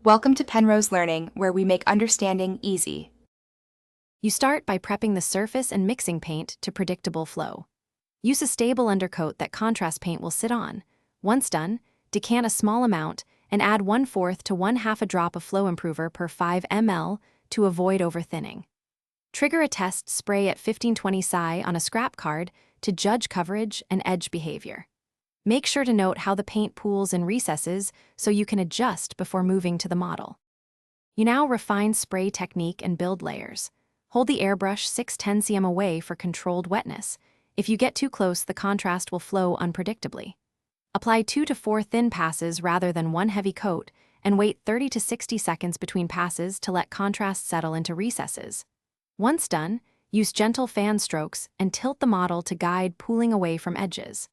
Welcome to Penrose Learning, where we make understanding easy. You start by prepping the surface and mixing paint to predictable flow. Use a stable undercoat that contrast paint will sit on. Once done, decant a small amount and add 1/4 to 1/2 a drop of flow improver per 5 ml to avoid overthinning. Trigger a test spray at 1520 psi on a scrap card to judge coverage and edge behavior. Make sure to note how the paint pools in recesses so you can adjust before moving to the model. You now refine spray technique and build layers. Hold the airbrush 6-10 cm away for controlled wetness. If you get too close, the contrast will flow unpredictably. Apply 2 to 4 thin passes rather than one heavy coat, and wait 30 to 60 seconds between passes to let contrast settle into recesses. Once done, use gentle fan strokes and tilt the model to guide pooling away from edges.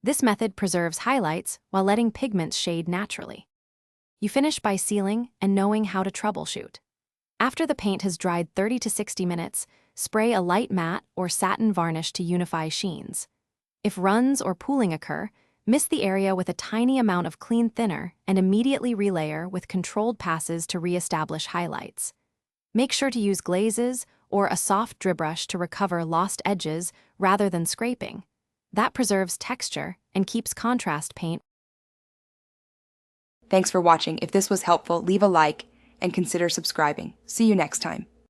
This method preserves highlights while letting pigments shade naturally. You finish by sealing and knowing how to troubleshoot. After the paint has dried 30 to 60 minutes, spray a light matte or satin varnish to unify sheens. If runs or pooling occur, mist the area with a tiny amount of clean thinner and immediately relayer with controlled passes to re-establish highlights. Make sure to use glazes or a soft drip brush to recover lost edges rather than scraping. That preserves texture and keeps contrast paint. Thanks for watching. If this was helpful, leave a like and consider subscribing. See you next time.